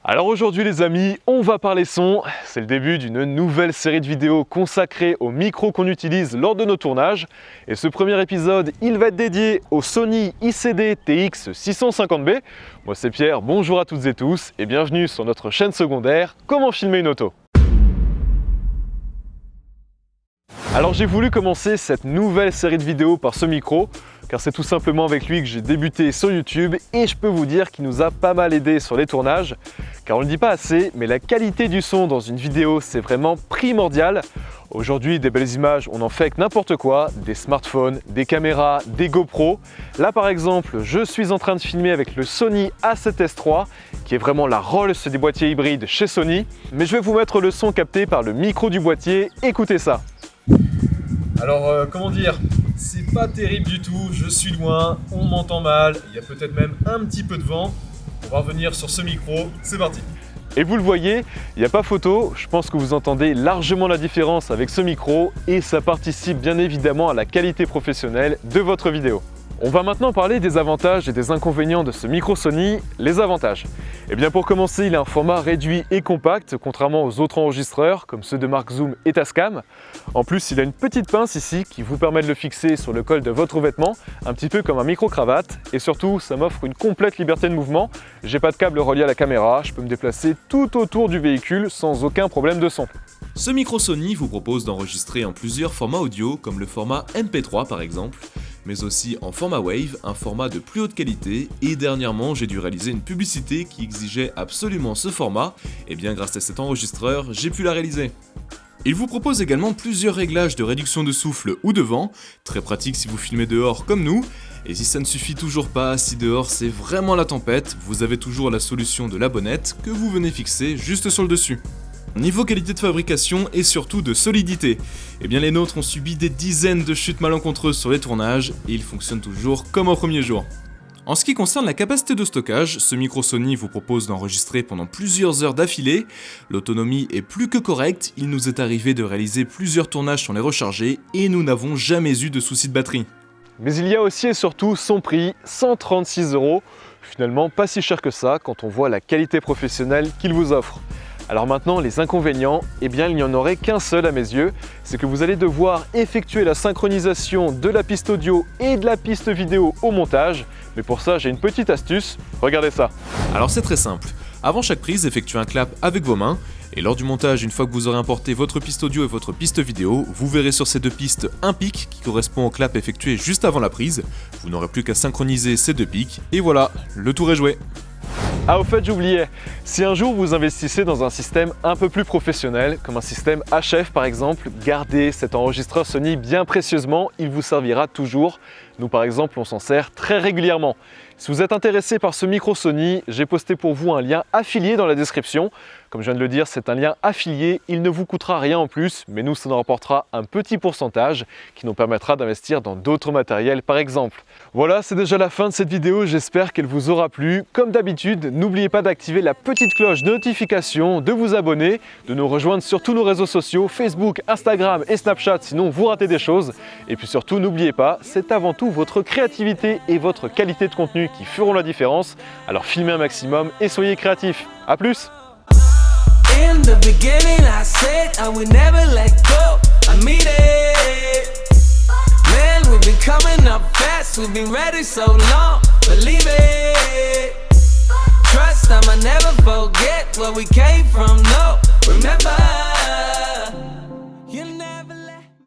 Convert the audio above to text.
Alors aujourd'hui les amis, on va parler son. C'est le début d'une nouvelle série de vidéos consacrée aux micros qu'on utilise lors de nos tournages. Et ce premier épisode, il va être dédié au Sony ICD TX650B. Moi c'est Pierre, bonjour à toutes et tous et bienvenue sur notre chaîne secondaire Comment filmer une auto. Alors j'ai voulu commencer cette nouvelle série de vidéos par ce micro, car c'est tout simplement avec lui que j'ai débuté sur YouTube et je peux vous dire qu'il nous a pas mal aidé sur les tournages, car on ne le dit pas assez, mais la qualité du son dans une vidéo c'est vraiment primordial. Aujourd'hui des belles images on en fait avec n'importe quoi, des smartphones, des caméras, des GoPro. Là par exemple je suis en train de filmer avec le Sony A7S III qui est vraiment la Rolls des boîtiers hybrides chez Sony, mais je vais vous mettre le son capté par le micro du boîtier, écoutez ça. Alors comment dire, c'est pas terrible du tout, je suis loin, on m'entend mal, il y a peut-être même un petit peu de vent. On va revenir sur ce micro, c'est parti. Et vous le voyez, il n'y a pas photo, je pense que vous entendez largement la différence avec ce micro et ça participe bien évidemment à la qualité professionnelle de votre vidéo. On va maintenant parler des avantages et des inconvénients de ce micro Sony. Les avantages. Eh bien pour commencer, il a un format réduit et compact, contrairement aux autres enregistreurs comme ceux de marque Zoom et Tascam. En plus, il a une petite pince ici qui vous permet de le fixer sur le col de votre vêtement, un petit peu comme un micro-cravate. Et surtout, ça m'offre une complète liberté de mouvement. J'ai pas de câble relié à la caméra, je peux me déplacer tout autour du véhicule sans aucun problème de son. Ce micro Sony vous propose d'enregistrer en plusieurs formats audio, comme le format MP3 par exemple, mais aussi en format Wave, un format de plus haute qualité, et dernièrement j'ai dû réaliser une publicité qui exigeait absolument ce format, et bien grâce à cet enregistreur, j'ai pu la réaliser. Il vous propose également plusieurs réglages de réduction de souffle ou de vent, très pratique si vous filmez dehors comme nous, et si ça ne suffit toujours pas, si dehors c'est vraiment la tempête, vous avez toujours la solution de la bonnette que vous venez fixer juste sur le dessus. Niveau qualité de fabrication et surtout de solidité, eh bien les nôtres ont subi des dizaines de chutes malencontreuses sur les tournages et ils fonctionnent toujours comme au premier jour. En ce qui concerne la capacité de stockage, ce micro Sony vous propose d'enregistrer pendant plusieurs heures d'affilée, l'autonomie est plus que correcte, il nous est arrivé de réaliser plusieurs tournages sans les recharger et nous n'avons jamais eu de soucis de batterie. Mais il y a aussi et surtout son prix, 136 €, finalement pas si cher que ça quand on voit la qualité professionnelle qu'il vous offre. Alors maintenant, les inconvénients, eh bien il n'y en aurait qu'un seul à mes yeux, c'est que vous allez devoir effectuer la synchronisation de la piste audio et de la piste vidéo au montage, mais pour ça j'ai une petite astuce, regardez ça. Alors c'est très simple, avant chaque prise, effectuez un clap avec vos mains, et lors du montage, une fois que vous aurez importé votre piste audio et votre piste vidéo, vous verrez sur ces deux pistes un pic qui correspond au clap effectué juste avant la prise, vous n'aurez plus qu'à synchroniser ces deux pics, et voilà, le tour est joué. Ah au fait j'oubliais, si un jour vous investissez dans un système un peu plus professionnel, comme un système HF par exemple, gardez cet enregistreur Sony bien précieusement, il vous servira toujours. Nous par exemple on s'en sert très régulièrement. Si vous êtes intéressé par ce micro Sony, j'ai posté pour vous un lien affilié dans la description. Comme je viens de le dire, c'est un lien affilié, il ne vous coûtera rien en plus, mais nous ça nous rapportera un petit pourcentage qui nous permettra d'investir dans d'autres matériels par exemple. Voilà, c'est déjà la fin de cette vidéo, j'espère qu'elle vous aura plu. Comme d'habitude, n'oubliez pas d'activer la petite cloche de notification, de vous abonner, de nous rejoindre sur tous nos réseaux sociaux, Facebook, Instagram et Snapchat, sinon vous ratez des choses. Et puis surtout, n'oubliez pas, c'est avant tout votre créativité et votre qualité de contenu qui feront la différence. Alors filmez un maximum et soyez créatifs. A plus! In the beginning I said I would never let go, I mean it. Man, we've been coming up fast, we've been ready so long, believe it. Trust I'ma never forget where we came from, no, remember